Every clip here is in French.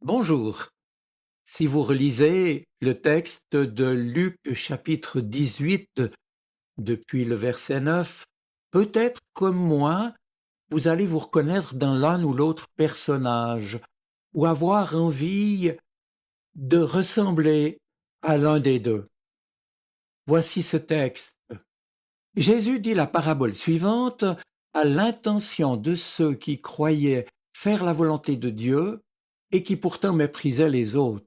Bonjour. Si vous relisez le texte de Luc chapitre 18 depuis le verset 9, peut-être comme moi, vous allez vous reconnaître dans l'un ou l'autre personnage ou avoir envie de ressembler à l'un des deux. Voici ce texte. Jésus dit la parabole suivante à l'intention de ceux qui croyaient faire la volonté de Dieu et qui pourtant méprisaient les autres.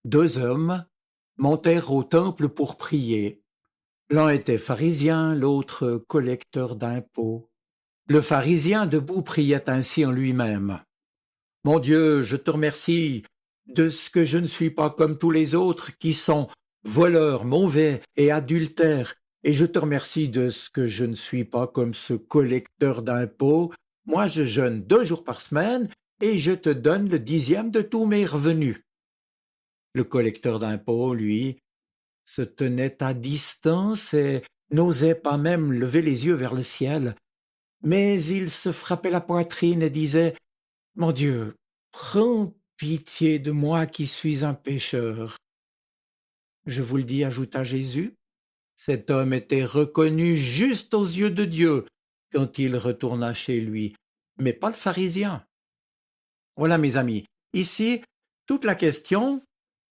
Deux hommes montèrent au temple pour prier. L'un était pharisien, l'autre collecteur d'impôts. Le pharisien debout priait ainsi en lui-même. Mon Dieu, je te remercie de ce que je ne suis pas comme tous les autres qui sont voleurs, mauvais et adultères, et je te remercie de ce que je ne suis pas comme ce collecteur d'impôts. Moi, je jeûne 2 jours par semaine et je te donne le 10e de tous mes revenus. Le collecteur d'impôts, lui, se tenait à distance et n'osait pas même lever les yeux vers le ciel. Mais il se frappait la poitrine et disait « Mon Dieu, prends pitié de moi qui suis un pécheur. » Je vous le dis, ajouta Jésus, cet homme était reconnu juste aux yeux de Dieu quand il retourna chez lui, mais pas le pharisien. Voilà, mes amis, ici, toute la question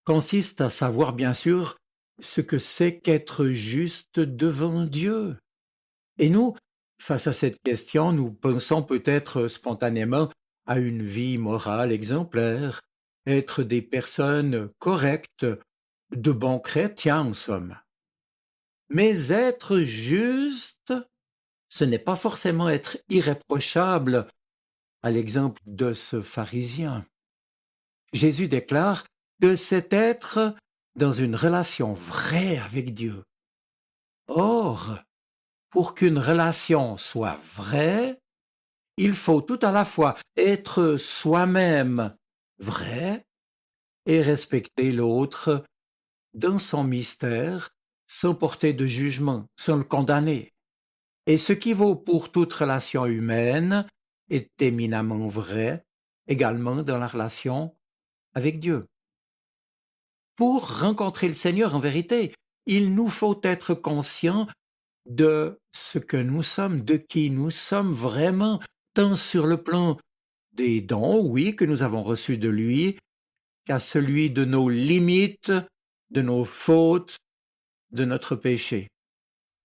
consiste à savoir, bien sûr, ce que c'est qu'être juste devant Dieu. Et nous, face à cette question, nous pensons peut-être spontanément à une vie morale exemplaire, être des personnes correctes, de bons chrétiens en somme. Mais être juste, ce n'est pas forcément être irréprochable, à l'exemple de ce pharisien. Jésus déclare que c'est être dans une relation vraie avec Dieu. Or, pour qu'une relation soit vraie, il faut tout à la fois être soi-même vrai et respecter l'autre dans son mystère, sans porter de jugement, sans le condamner. Et ce qui vaut pour toute relation humaine est éminemment vrai également dans la relation avec Dieu. Pour rencontrer le Seigneur en vérité, il nous faut être conscients de ce que nous sommes, de qui nous sommes vraiment, tant sur le plan des dons, oui, que nous avons reçus de lui, qu'à celui de nos limites, de nos fautes, de notre péché.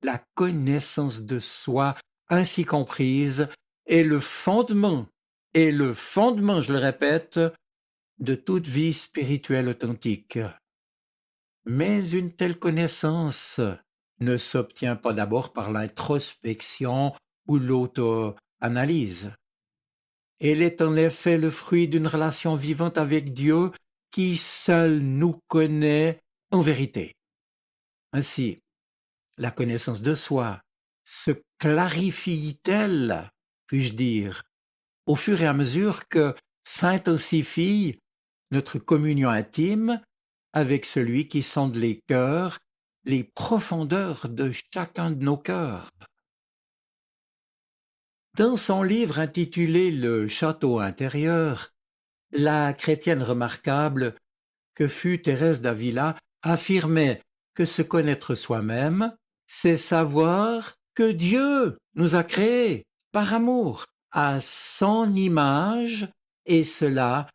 La connaissance de soi, ainsi comprise, est le fondement, je le répète, de toute vie spirituelle authentique. Mais une telle connaissance ne s'obtient pas d'abord par l'introspection ou l'auto-analyse. Elle est en effet le fruit d'une relation vivante avec Dieu qui seul nous connaît en vérité. Ainsi, la connaissance de soi se clarifie-t-elle, puis-je dire, au fur et à mesure que s'intensifie notre communion intime avec celui qui sonde les cœurs, les profondeurs de chacun de nos cœurs. Dans son livre intitulé Le château intérieur, la chrétienne remarquable que fut Thérèse d'Avila affirmait que se connaître soi-même, c'est savoir que Dieu nous a créés par amour à son image et cela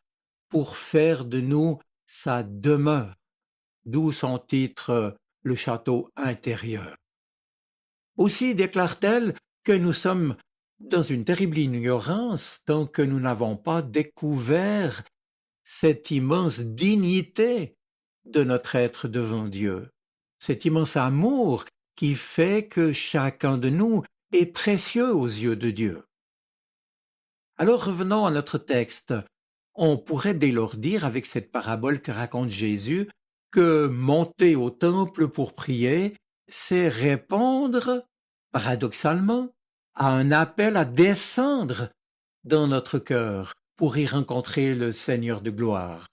pour faire de nous sa demeure, d'où son titre Le château intérieur. Aussi déclare-t-elle que nous sommes dans une terrible ignorance tant que nous n'avons pas découvert cette immense dignité de notre être devant Dieu, cet immense amour qui fait que chacun de nous est précieux aux yeux de Dieu. Alors revenons à notre texte. On pourrait dès lors dire avec cette parabole que raconte Jésus que monter au temple pour prier, c'est répondre, paradoxalement, à un appel à descendre dans notre cœur pour y rencontrer le Seigneur de gloire.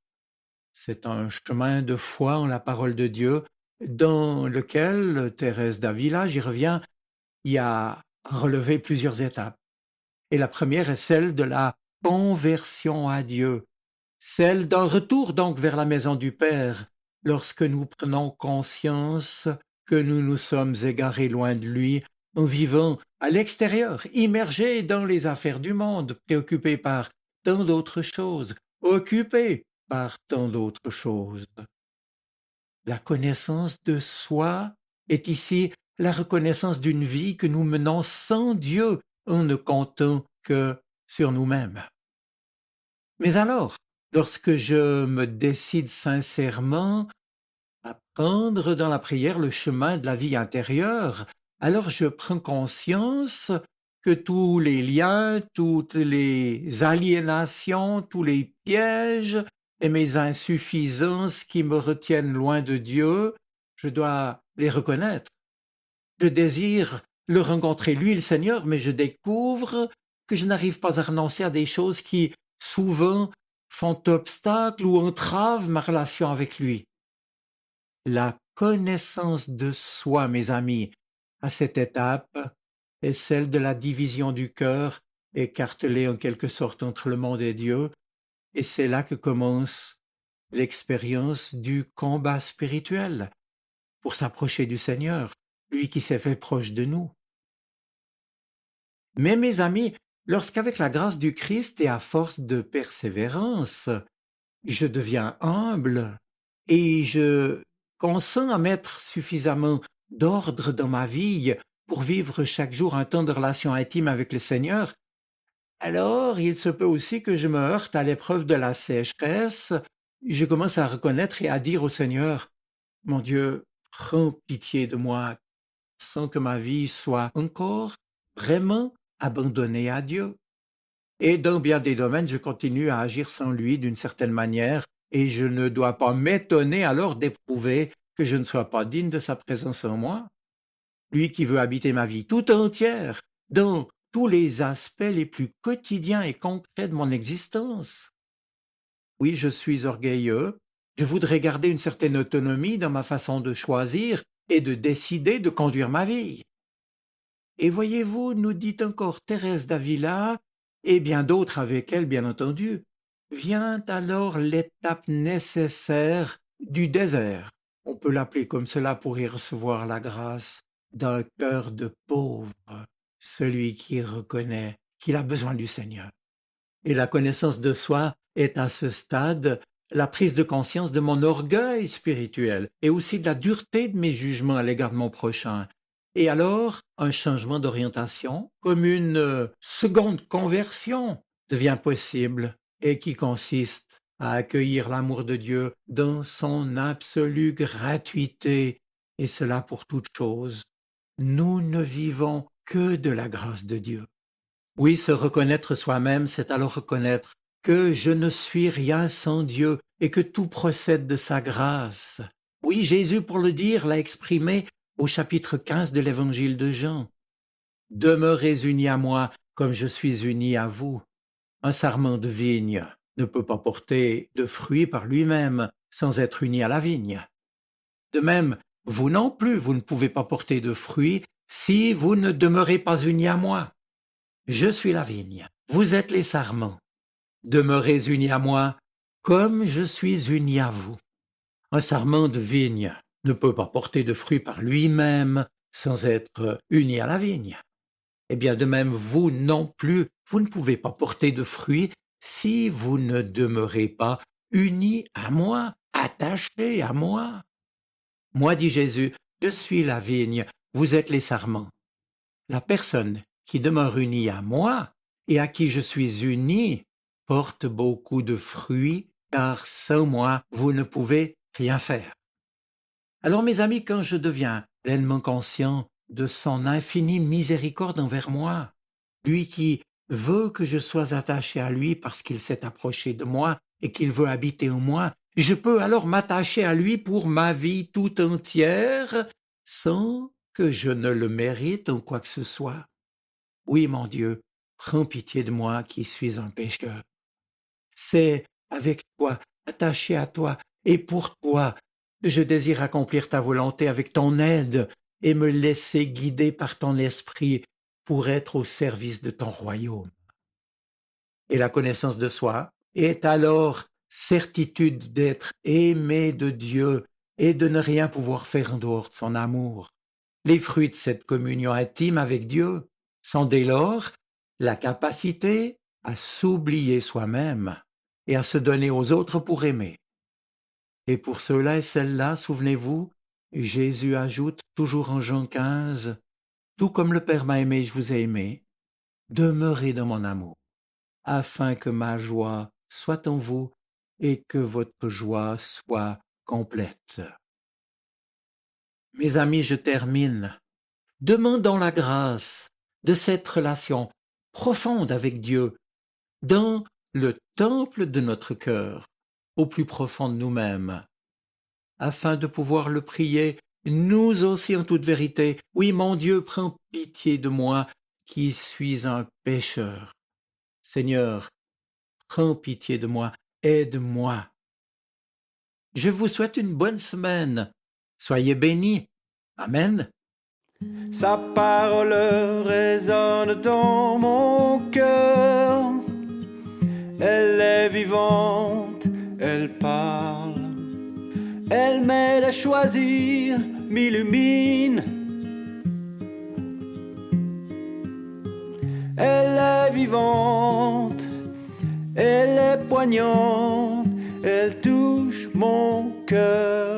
C'est un chemin de foi en la parole de Dieu dans lequel Thérèse d'Avila, j'y reviens, y a relevé plusieurs étapes. Et la première est celle de la conversion à Dieu, celle d'un retour donc vers la maison du Père, lorsque nous prenons conscience que nous nous sommes égarés loin de lui, en vivant à l'extérieur, immergés dans les affaires du monde, préoccupés par tant d'autres choses, occupés par tant d'autres choses. La connaissance de soi est ici la reconnaissance d'une vie que nous menons sans Dieu en ne comptant que sur nous-mêmes. Mais alors, lorsque je me décide sincèrement à prendre dans la prière le chemin de la vie intérieure, alors je prends conscience que tous les liens, toutes les aliénations, tous les pièges et mes insuffisances qui me retiennent loin de Dieu, je dois les reconnaître. Je désire le rencontrer, lui, le Seigneur, mais je découvre que je n'arrive pas à renoncer à des choses qui, souvent, font obstacle ou entravent ma relation avec lui. La connaissance de soi, mes amis, à cette étape, est celle de la division du cœur, écartelée en quelque sorte entre le monde et Dieu, et c'est là que commence l'expérience du combat spirituel pour s'approcher du Seigneur, lui qui s'est fait proche de nous. Mais mes amis, lorsqu'avec la grâce du Christ et à force de persévérance, je deviens humble et je consens à mettre suffisamment d'ordre dans ma vie pour vivre chaque jour un temps de relation intime avec le Seigneur, alors il se peut aussi que je me heurte à l'épreuve de la sécheresse. Je commence à reconnaître et à dire au Seigneur, « Mon Dieu, prends pitié de moi, sans que ma vie soit encore vraiment abandonnée à Dieu. » Et dans bien des domaines, je continue à agir sans lui d'une certaine manière, et je ne dois pas m'étonner alors d'éprouver que je ne sois pas digne de sa présence en moi. Lui qui veut habiter ma vie tout entière, dans tous les aspects les plus quotidiens et concrets de mon existence. Oui, je suis orgueilleux, je voudrais garder une certaine autonomie dans ma façon de choisir et de décider de conduire ma vie. Et voyez-vous, nous dit encore Thérèse d'Avila, et bien d'autres avec elle, bien entendu, vient alors l'étape nécessaire du désert. On peut l'appeler comme cela pour y recevoir la grâce d'un cœur de pauvre, celui qui reconnaît qu'il a besoin du Seigneur. Et la connaissance de soi est à ce stade la prise de conscience de mon orgueil spirituel et aussi de la dureté de mes jugements à l'égard de mon prochain. Et alors, un changement d'orientation, comme une seconde conversion, devient possible et qui consiste à accueillir l'amour de Dieu dans son absolue gratuité, et cela pour toute chose. Nous ne vivons que de la grâce de Dieu. Oui, se reconnaître soi-même, c'est alors reconnaître que je ne suis rien sans Dieu et que tout procède de sa grâce. Oui, Jésus, pour le dire, l'a exprimé au chapitre 15 de l'évangile de Jean. « Demeurez unis à moi comme je suis uni à vous. » Un sarment de vigne ne peut pas porter de fruits par lui-même sans être uni à la vigne. De même, vous non plus, vous ne pouvez pas porter de fruits si vous ne demeurez pas unis à moi. Je suis la vigne, vous êtes les sarments. Demeurez unis à moi comme je suis uni à vous. Un sarment de vigne ne peut pas porter de fruits par lui-même sans être uni à la vigne. Eh bien, de même, vous non plus, vous ne pouvez pas porter de fruits si vous ne demeurez pas unis à moi, attachés à moi. Moi, dit Jésus, je suis la vigne, vous êtes les sarments. La personne qui demeure unie à moi et à qui je suis uni porte beaucoup de fruits, car sans moi, vous ne pouvez rien faire. Alors, mes amis, quand je deviens pleinement conscient de son infinie miséricorde envers moi, lui qui veut que je sois attaché à lui parce qu'il s'est approché de moi et qu'il veut habiter en moi, je peux alors m'attacher à lui pour ma vie tout entière sans que je ne le mérite en quoi que ce soit. Oui, mon Dieu, prends pitié de moi qui suis un pécheur. C'est avec toi, attaché à toi et pour toi, que je désire accomplir ta volonté avec ton aide et me laisser guider par ton esprit pour être au service de ton royaume. Et la connaissance de soi est alors certitude d'être aimé de Dieu et de ne rien pouvoir faire en dehors de son amour. Les fruits de cette communion intime avec Dieu sont dès lors la capacité à s'oublier soi-même et à se donner aux autres pour aimer. Et pour ceux-là et celles-là, souvenez-vous, Jésus ajoute toujours en Jean 15, « Tout comme le Père m'a aimé, je vous ai aimé, demeurez dans mon amour, afin que ma joie soit en vous et que votre joie soit complète. » Mes amis, je termine. Demandons la grâce de cette relation profonde avec Dieu dans le temple de notre cœur, au plus profond de nous-mêmes, afin de pouvoir le prier, nous aussi en toute vérité. Oui, mon Dieu, prends pitié de moi, qui suis un pécheur. Seigneur, prends pitié de moi, aide-moi. Je vous souhaite une bonne semaine. Soyez bénis. Amen. Sa parole résonne dans mon cœur. Elle est vivante, elle parle. Elle m'aide à choisir, m'illumine. Elle est vivante, elle est poignante, elle touche mon cœur.